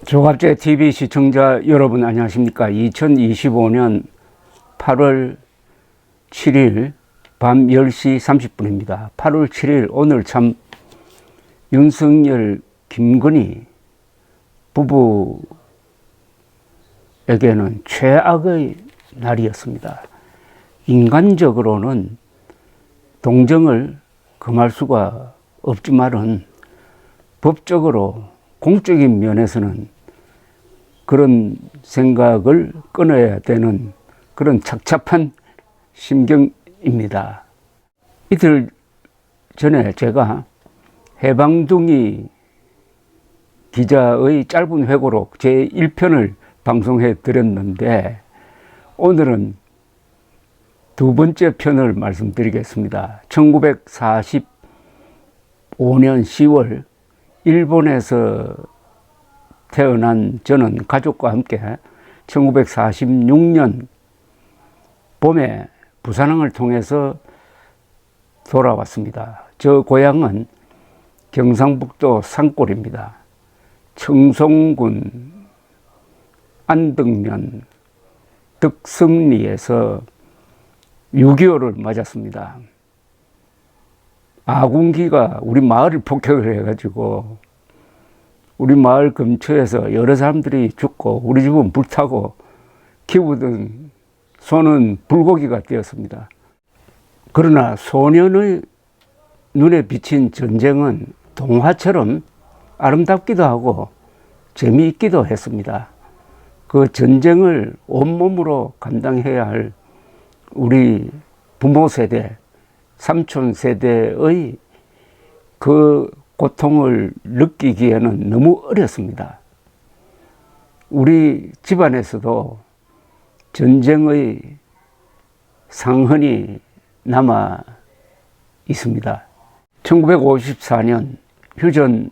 조갑제 TV 시청자 여러분 안녕하십니까. 2025년 8월 7일 밤 10시 30분입니다. 8월 7일 오늘 참 윤석열, 김건희 부부에게는 최악의 날이었습니다. 인간적으로는 동정을 금할 수가 없지만은 법적으로 공적인 면에서는 그런 생각을 끊어야 되는 그런 착잡한 심경입니다. 이틀 전에 제가 해방둥이 기자의 짧은 회고록 제1편을 방송해 드렸는데 오늘은 두 번째 편을 말씀드리겠습니다. 1945년 10월 일본에서 태어난 저는 가족과 함께 1946년 봄에 부산항을 통해서 돌아왔습니다. 저 고향은 경상북도 산골입니다. 청송군 안덕면 덕성리에서 6.25를 맞았습니다. 아군기가 우리 마을을 폭격을 해가지고 우리 마을 근처에서 여러 사람들이 죽고 우리 집은 불타고 키우던 소는 불고기가 되었습니다. 그러나 소년의 눈에 비친 전쟁은 동화처럼 아름답기도 하고 재미있기도 했습니다. 그 전쟁을 온몸으로 감당해야 할 우리 부모 세대, 삼촌 세대의 그 고통을 느끼기에는 너무 어렵습니다. 우리 집안에서도 전쟁의 상흔이 남아 있습니다. 1954년 휴전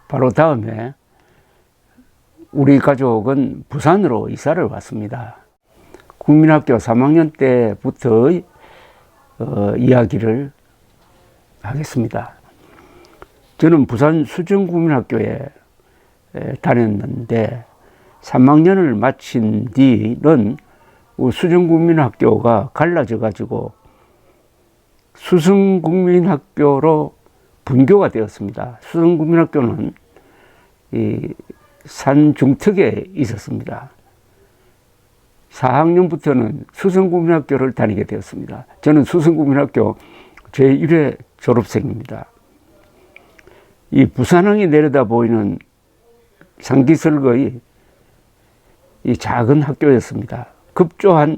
바로 다음에 우리 가족은 부산으로 이사를 왔습니다. 국민학교 3학년 때부터의 이야기를 하겠습니다. 저는 부산 수정국민학교에 다녔는데 3학년을 마친 뒤는 수정국민학교가 갈라져 가지고 수성국민학교로 분교가 되었습니다. 수성국민학교는 이 산중턱에 있었습니다. 4학년부터는 수성국민학교를 다니게 되었습니다. 저는 수성국민학교 제1회 졸업생입니다. 이 부산항이 내려다 보이는 상기설거의 이 작은 학교였습니다. 급조한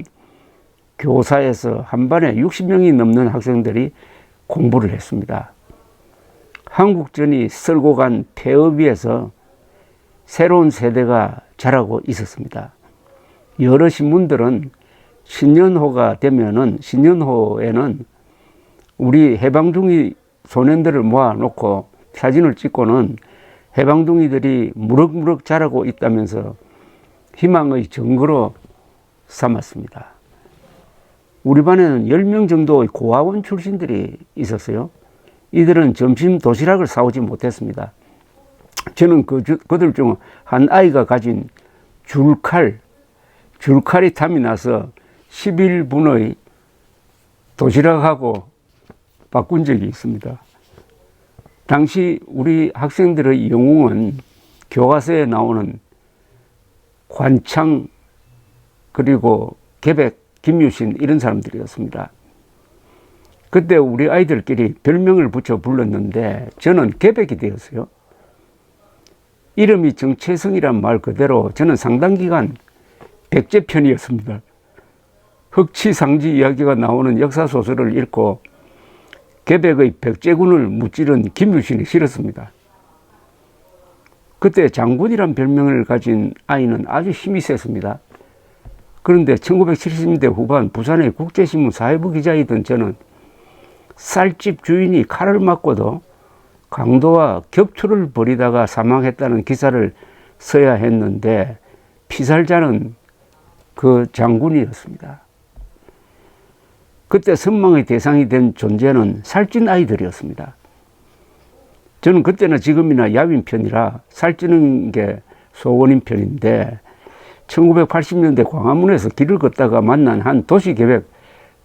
교사에서 한 반에 60명이 넘는 학생들이 공부를 했습니다. 한국전이 쓸고 간 폐업 위에서 새로운 세대가 자라고 있었습니다. 여러 신문들은 신년호가 되면은 신년호에는 우리 해방둥이 소년들을 모아놓고 사진을 찍고는 해방둥이들이 무럭무럭 자라고 있다면서 희망의 증거로 삼았습니다. 우리 반에는 10명 정도의 고아원 출신들이 있었어요. 이들은 점심 도시락을 사오지 못했습니다. 저는 그들 중 한 아이가 가진 줄칼이 탐이 나서 11분의 도시락하고 바꾼 적이 있습니다. 당시 우리 학생들의 영웅은 교과서에 나오는 관창 그리고 개백, 김유신 이런 사람들이었습니다. 그때 우리 아이들끼리 별명을 붙여 불렀는데 저는 개백이 되었어요. 이름이 정체성이란 말 그대로 저는 상당 기간 백제편이었습니다. 흑치상지 이야기가 나오는 역사소설을 읽고 개백의 백제군을 무찌른 김유신이 싫었습니다. 그때 장군이란 별명을 가진 아이는 아주 힘이 셌습니다. 그런데 1970년대 후반 부산의 국제신문 사회부 기자이던 저는 쌀집 주인이 칼을 맞고도 강도와 격투를 벌이다가 사망했다는 기사를 써야 했는데 피살자는 그 장군이었습니다. 그때 선망의 대상이 된 존재는 살찐 아이들이었습니다. 저는 그때나 지금이나 야윈 편이라 살찌는 게 소원인 편인데 1980년대 광화문에서 길을 걷다가 만난 한 도시계획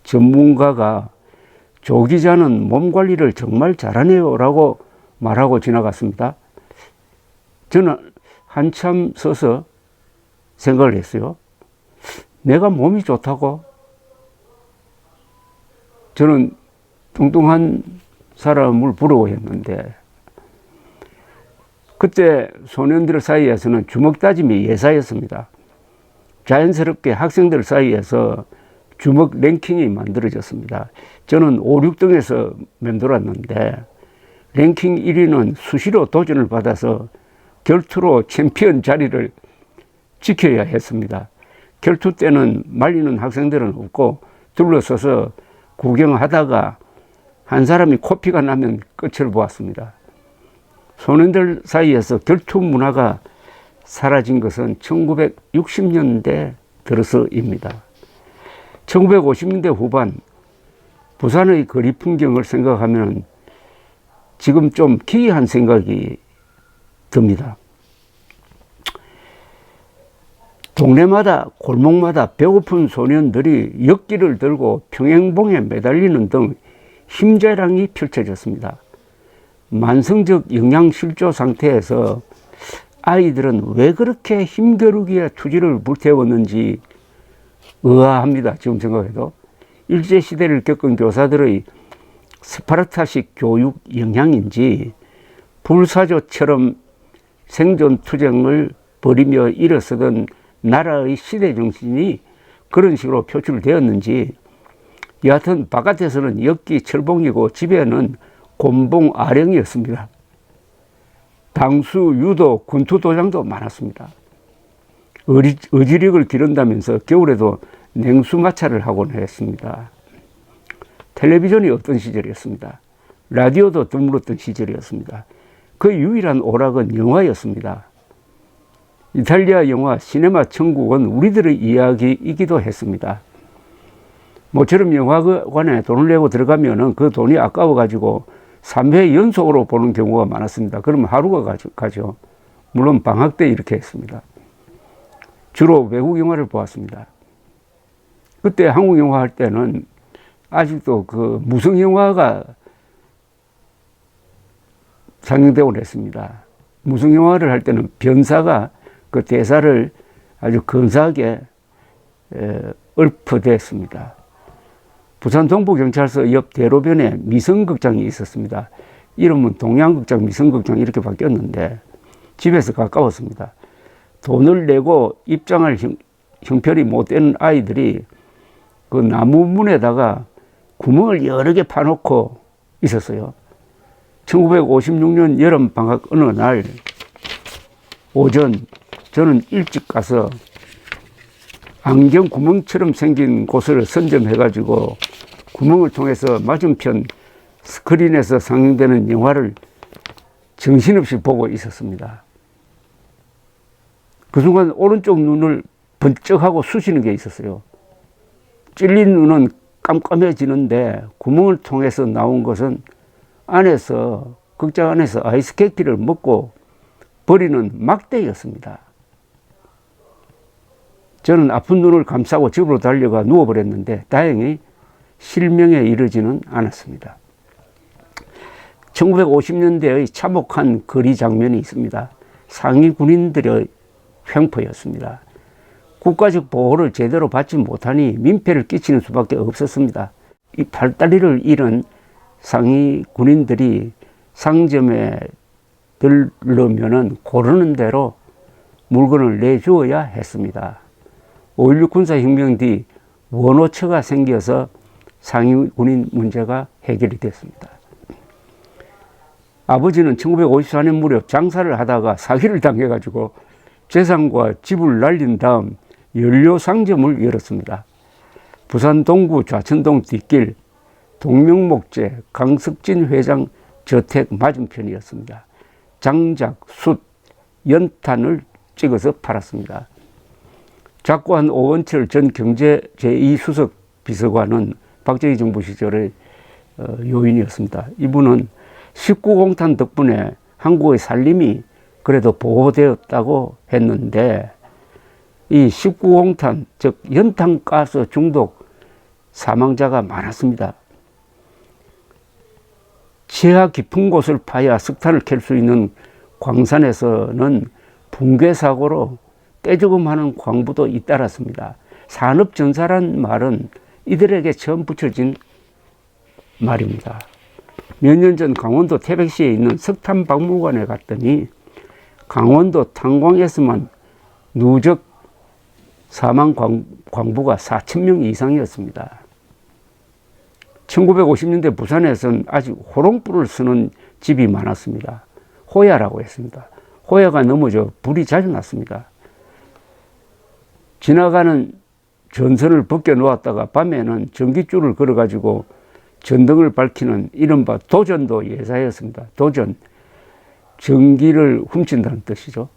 전문가가 조 기자는 몸 관리를 정말 잘하네요 라고 말하고 지나갔습니다. 저는 한참 서서 생각을 했어요. 내가 몸이 좋다고? 저는 뚱뚱한 사람을 부러워했는데 그때 소년들 사이에서는 주먹 다짐이 예사였습니다. 자연스럽게 학생들 사이에서 주먹 랭킹이 만들어졌습니다. 저는 5, 6등에서 맴돌았는데 랭킹 1위는 수시로 도전을 받아서 결투로 챔피언 자리를 지켜야 했습니다. 결투 때는 말리는 학생들은 없고 둘러서서 구경하다가 한 사람이 코피가 나면 끝을 보았습니다. 소년들 사이에서 결투 문화가 사라진 것은 1960년대 들어서입니다. 1950년대 후반 부산의 거리 풍경을 생각하면 지금 좀 기이한 생각이 듭니다. 동네마다 골목마다 배고픈 소년들이 역기를 들고 평행봉에 매달리는 등 힘자랑이 펼쳐졌습니다. 만성적 영양실조 상태에서 아이들은 왜 그렇게 힘겨루기에 투지를 불태웠는지 의아합니다. 지금 생각해도. 일제시대를 겪은 교사들의 스파르타식 교육 영향인지 불사조처럼 생존투쟁을 벌이며 일어서던 나라의 시대정신이 그런 식으로 표출되었는지 여하튼 바깥에서는 역기 철봉이고 집에는 곤봉 아령이었습니다. 당수, 유도, 군투 도장도 많았습니다. 의지력을 기른다면서 겨울에도 냉수 마찰을 하곤 했습니다. 텔레비전이 없던 시절이었습니다. 라디오도 드물었던 시절이었습니다. 그 유일한 오락은 영화였습니다. 이탈리아 영화 시네마 천국은 우리들의 이야기이기도 했습니다. 모처럼 영화관에 돈을 내고 들어가면은 그 돈이 아까워가지고 3회 연속으로 보는 경우가 많았습니다. 그러면 하루가 가죠. 물론 방학 때 이렇게 했습니다. 주로 외국 영화를 보았습니다. 그때 한국 영화 할 때는 아직도 그 무성 영화가 상영되곤 했습니다. 무성 영화를 할 때는 변사가 그 대사를 아주 근사하게 읊어댔습니다. 부산 동부경찰서 옆 대로변에 미성극장이 있었습니다. 이름은 동양극장, 미성극장 이렇게 바뀌었는데 집에서 가까웠습니다. 돈을 내고 입장할 형편이 못 되는 아이들이 그 나무 문에다가 구멍을 여러 개 파놓고 있었어요. 1956년 여름방학 어느 날 오전 저는 일찍 가서 안경 구멍처럼 생긴 곳을 선점해가지고 구멍을 통해서 맞은편 스크린에서 상영되는 영화를 정신없이 보고 있었습니다. 그 순간 오른쪽 눈을 번쩍하고 쑤시는 게 있었어요. 찔린 눈은 깜깜해지는데 구멍을 통해서 나온 것은 안에서 극장 안에서 아이스케이크를 먹고 버리는 막대였습니다. 저는 아픈 눈을 감싸고 집으로 달려가 누워버렸는데 다행히 실명에 이르지는 않았습니다. 1950년대의 참혹한 거리 장면이 있습니다. 상위 군인들의 횡포였습니다. 국가적 보호를 제대로 받지 못하니 민폐를 끼치는 수밖에 없었습니다. 이 팔다리를 잃은 상위 군인들이 상점에 들르면은 고르는 대로 물건을 내주어야 했습니다. 5.16 군사혁명 뒤 원호처가 생겨서 상위 군인 문제가 해결이 됐습니다. 아버지는 1954년 무렵 장사를 하다가 사기를 당해가지고 재산과 집을 날린 다음 연료 상점을 열었습니다. 부산 동구 좌천동 뒷길 동명목재 강석진 회장 저택 맞은편이었습니다. 장작, 숯, 연탄을 찍어서 팔았습니다. 작고한 오원철 전 경제 제2수석 비서관은 박정희 정부 시절의 요인이었습니다. 이분은 19공탄 덕분에 한국의 살림이 그래도 보호되었다고 했는데 이 19홍탄, 즉 연탄가스 중독 사망자가 많았습니다. 지하 깊은 곳을 파야 석탄을 캘 수 있는 광산에서는 붕괴 사고로 떼죽음하는 광부도 잇따랐습니다. 산업전사란 말은 이들에게 처음 붙여진 말입니다. 몇 년 전 강원도 태백시에 있는 석탄박물관에 갔더니 강원도 탄광에서만 누적 사망 광부가 4,000명 이상이었습니다. 1950년대 부산에서는 아직 호롱불을 쓰는 집이 많았습니다. 호야라고 했습니다. 호야가 넘어져 불이 자주 났습니다. 지나가는 전선을 벗겨 놓았다가 밤에는 전기줄을 걸어가지고 전등을 밝히는 이른바 도전도 예사였습니다. 도전, 전기를 훔친다는 뜻이죠.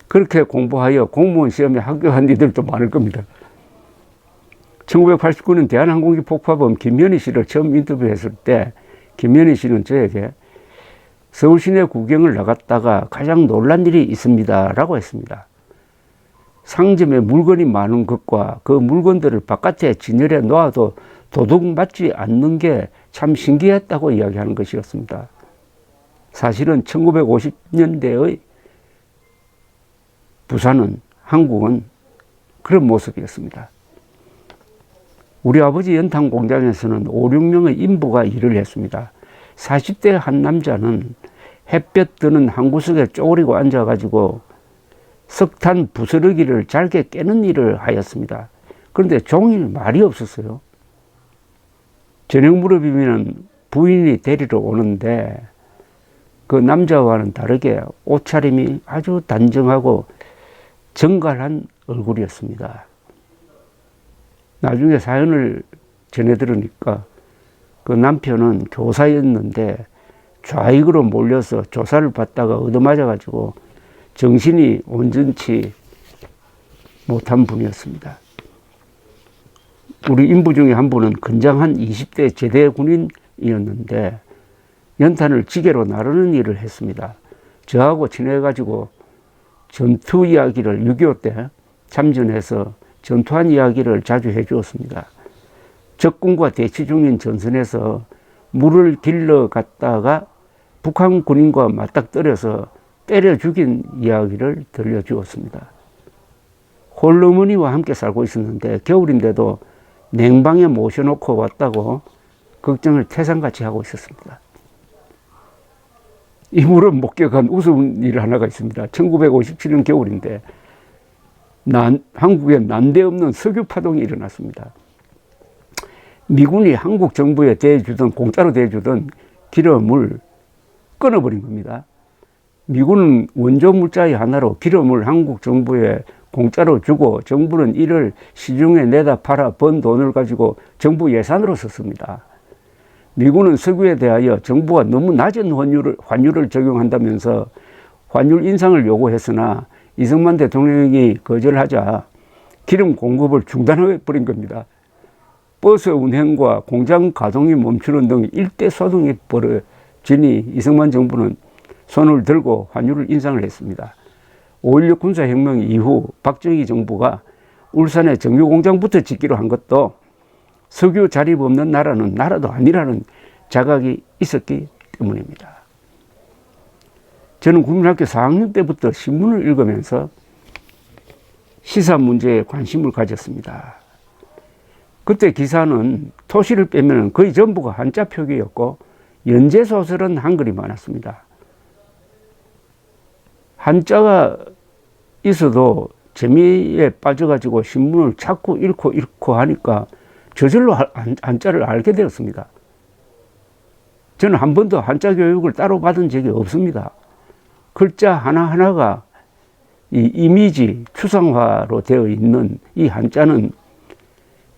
그렇게 공부하여 공무원 시험에 합격한 이들도 많을 겁니다. 1989년 대한항공기 폭파범 김현희 씨를 처음 인터뷰했을 때 김현희 씨는 저에게 서울 시내 구경을 나갔다가 가장 놀란 일이 있습니다 라고 했습니다. 상점에 물건이 많은 것과 그 물건들을 바깥에 진열해 놓아도 도둑 맞지 않는 게 참 신기했다고 이야기하는 것이었습니다. 사실은 1950년대의 부산은, 한국은 그런 모습이었습니다. 우리 아버지 연탄 공장에서는 5, 6명의 인부가 일을 했습니다. 40대 한 남자는 햇볕 드는 한 구석에 쪼그리고 앉아가지고 석탄 부스러기를 잘게 깨는 일을 하였습니다. 그런데 종일 말이 없었어요. 저녁 무렵이면 부인이 데리러 오는데 그 남자와는 다르게 옷차림이 아주 단정하고 정갈한 얼굴이었습니다. 나중에 사연을 전해 들으니까 그 남편은 교사였는데 좌익으로 몰려서 조사를 받다가 얻어맞아가지고 정신이 온전치 못한 분이었습니다. 우리 인부 중에 한 분은 건장한 20대 제대 군인이었는데 연탄을 지게로 나르는 일을 했습니다. 저하고 친해가지고 전투 이야기를 6.25 때 참전해서 전투한 이야기를 자주 해주었습니다. 적군과 대치 중인 전선에서 물을 길러 갔다가 북한 군인과 맞닥뜨려서 때려 죽인 이야기를 들려주었습니다. 홀어머니와 함께 살고 있었는데 겨울인데도 냉방에 모셔놓고 왔다고 걱정을 태산같이 하고 있었습니다. 이물은 목격한 우스운 일 하나가 있습니다. 1957년 겨울인데 한국에 난데없는 석유 파동이 일어났습니다. 미군이 한국 정부에 대주던 공짜로 대주던 기름을 끊어버린 겁니다. 미군은 원조 물자의 하나로 기름을 한국 정부에 공짜로 주고 정부는 이를 시중에 내다 팔아 번 돈을 가지고 정부 예산으로 썼습니다. 미군은 석유에 대하여 정부가 너무 낮은 환율을 적용한다면서 환율 인상을 요구했으나 이승만 대통령이 거절하자 기름 공급을 중단해버린 겁니다. 버스 운행과 공장 가동이 멈추는 등 일대 소동이 벌어지니 이승만 정부는 손을 들고 환율을 인상을 했습니다. 5.16 군사혁명 이후 박정희 정부가 울산에 정유공장부터 짓기로 한 것도 석유 자립 없는 나라는 나라도 아니라는 자각이 있었기 때문입니다. 저는 국민학교 4학년 때부터 신문을 읽으면서 시사 문제에 관심을 가졌습니다. 그때 기사는 토시를 빼면 거의 전부가 한자 표기였고 연재소설은 한글이 많았습니다. 한자가 있어도 재미에 빠져가지고 신문을 자꾸 읽고 하니까 저절로 한자를 알게 되었습니다. 저는 한 번도 한자 교육을 따로 받은 적이 없습니다. 글자 하나하나가 이 이미지, 추상화로 되어 있는 이 한자는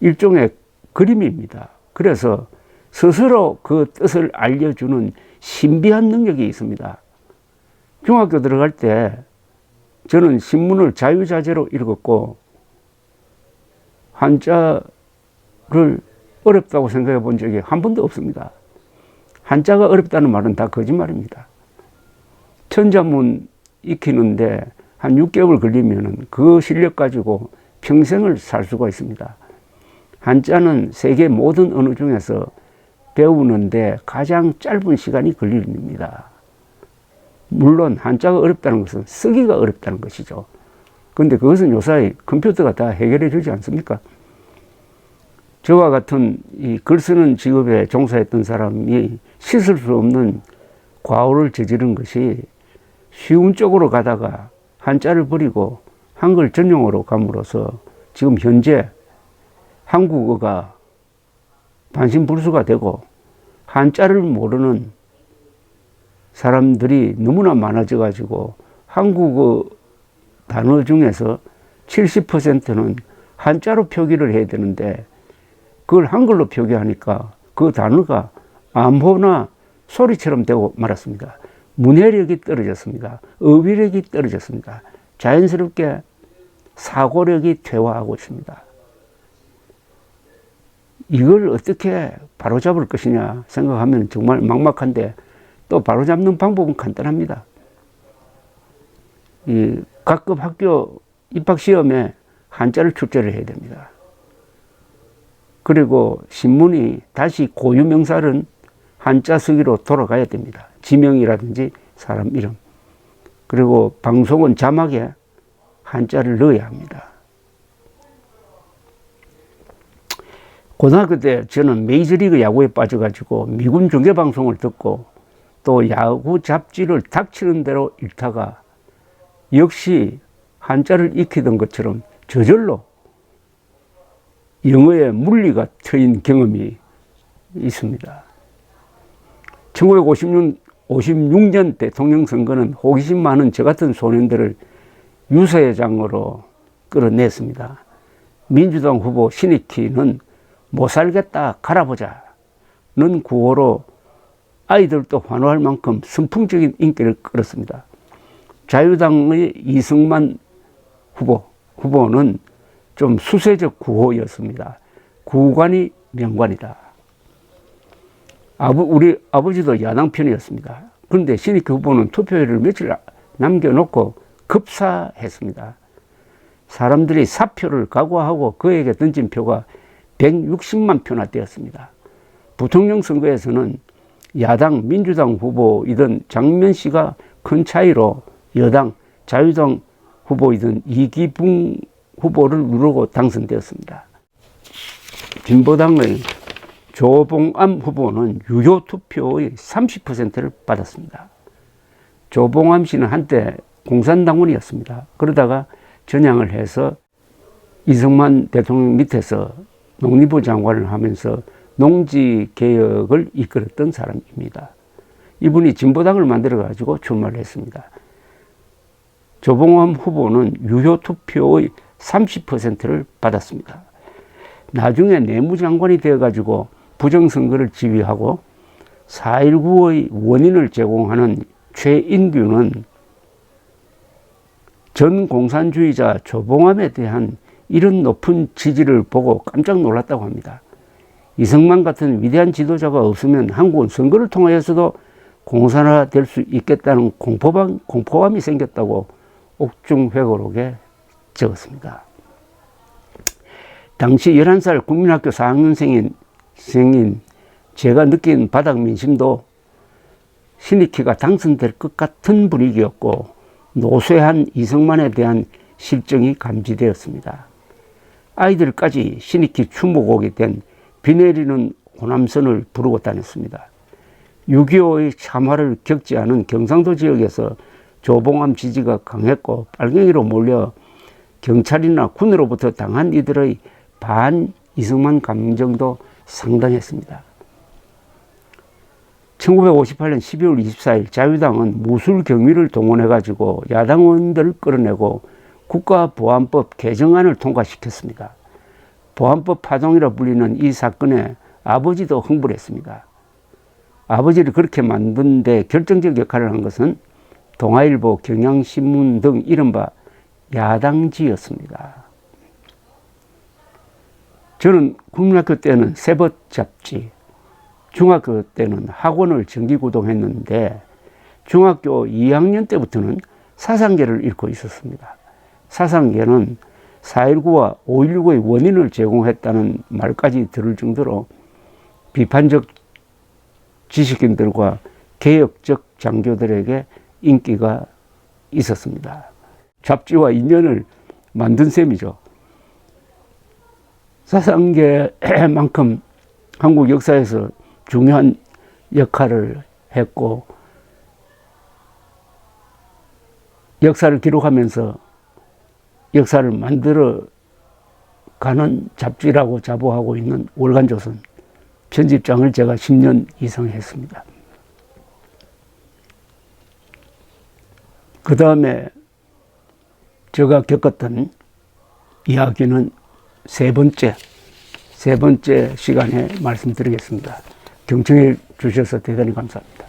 일종의 그림입니다. 그래서 스스로 그 뜻을 알려주는 신비한 능력이 있습니다. 중학교 들어갈 때 저는 신문을 자유자재로 읽었고 한자를 어렵다고 생각해 본 적이 한 번도 없습니다. 한자가 어렵다는 말은 다 거짓말입니다. 천자문 익히는데 한 6개월 걸리면은 그 실력 가지고 평생을 살 수가 있습니다. 한자는 세계 모든 언어 중에서 배우는데 가장 짧은 시간이 걸립니다. 물론 한자가 어렵다는 것은 쓰기가 어렵다는 것이죠. 그런데 그것은 요새 컴퓨터가 다 해결해 주지 않습니까? 저와 같은 이 글 쓰는 직업에 종사했던 사람이 씻을 수 없는 과오를 저지른 것이 쉬운 쪽으로 가다가 한자를 버리고 한글 전용어로 감으로써 지금 현재 한국어가 반신불수가 되고 한자를 모르는 사람들이 너무나 많아져 가지고 한국어 단어 중에서 70%는 한자로 표기를 해야 되는데 그걸 한글로 표기하니까 그 단어가 암호나 소리처럼 되고 말았습니다. 문해력이 떨어졌습니다. 어휘력이 떨어졌습니다. 자연스럽게 사고력이 퇴화하고 있습니다. 이걸 어떻게 바로잡을 것이냐 생각하면 정말 막막한데 또 바로잡는 방법은 간단합니다. 이 각급 학교 입학시험에 한자를 출제를 해야 됩니다. 그리고 신문이 다시 고유명사는 한자 쓰기로 돌아가야 됩니다. 지명이라든지 사람 이름. 그리고 방송은 자막에 한자를 넣어야 합니다. 고등학교 때 저는 메이저리그 야구에 빠져가지고 미군 중계방송을 듣고 또 야구 잡지를 닥치는 대로 읽다가 역시 한자를 익히던 것처럼 저절로 영어의 물리가 트인 경험이 있습니다. 1956년 대통령 선거는 호기심 많은 저 같은 소년들을 유세장으로 끌어냈습니다. 민주당 후보 신익희는 못 살겠다 갈아보자는 구호로 아이들도 환호할 만큼 선풍적인 인기를 끌었습니다. 자유당의 이승만 후보는 좀 수세적 구호였습니다. 구관이 명관이다. 우리 아버지도 야당 편이었습니다. 그런데 신익희 후보는 투표율을 며칠 남겨놓고 급사했습니다. 사람들이 사표를 각오하고 그에게 던진 표가 160만 표나 되었습니다. 부통령 선거에서는 야당 민주당 후보이던 장면 씨가 큰 차이로 여당 자유당 후보이던 이기붕 후보를 누르고 당선되었습니다. 진보당의 조봉암 후보는 유효 투표의 30%를 받았습니다. 조봉암 씨는 한때 공산당원이었습니다. 그러다가 전향을 해서 이승만 대통령 밑에서 농림부 장관을 하면서 농지개혁을 이끌었던 사람입니다. 이분이 진보당을 만들어가지고 출마를 했습니다. 조봉암 후보는 유효 투표의 30%를 받았습니다. 나중에 내무장관이 되어가지고 부정선거를 지휘하고 4.19의 원인을 제공하는 최인규는 전 공산주의자 조봉암에 대한 이런 높은 지지를 보고 깜짝 놀랐다고 합니다. 이승만 같은 위대한 지도자가 없으면 한국은 선거를 통하여서도 공산화될 수 있겠다는 공포감이 생겼다고 옥중회고록에 적었습니다. 당시 11살 국민학교 4학년생인 제가 느낀 바닥 민심도 신익희가 당선될 것 같은 분위기였고 노쇠한 이승만에 대한 실정이 감지되었습니다. 아이들까지 신익희 추모곡이 된 비 내리는 호남선을 부르고 다녔습니다. 6.25의 참화를 겪지 않은 경상도 지역에서 조봉암 지지가 강했고 빨갱이로 몰려 경찰이나 군으로부터 당한 이들의 반 이승만 감정도 상당했습니다. 1958년 12월 24일 자유당은 무술경위를 동원해가지고 야당원들을 끌어내고 국가보안법 개정안을 통과시켰습니다. 보안법 파동이라 불리는 이 사건에 아버지도 흥분을 했습니다. 아버지를 그렇게 만든 데 결정적 역할을 한 것은 동아일보, 경향신문 등 이른바 야당지였습니다. 저는 국민학교 때는 세벗 잡지, 중학교 때는 학원을 정기구동했는데 중학교 2학년 때부터는 사상계를 읽고 있었습니다. 사상계는 4.19와 5.16의 원인을 제공했다는 말까지 들을 정도로 비판적 지식인들과 개혁적 장교들에게 인기가 있었습니다. 잡지와 인연을 만든 셈이죠. 사상계만큼 한국 역사에서 중요한 역할을 했고, 역사를 기록하면서 역사를 만들어 가는 잡지라고 자부하고 있는 월간조선 편집장을 제가 10년 이상 했습니다. 그 다음에 제가 겪었던 이야기는 세 번째 시간에 말씀드리겠습니다. 경청해 주셔서 대단히 감사합니다.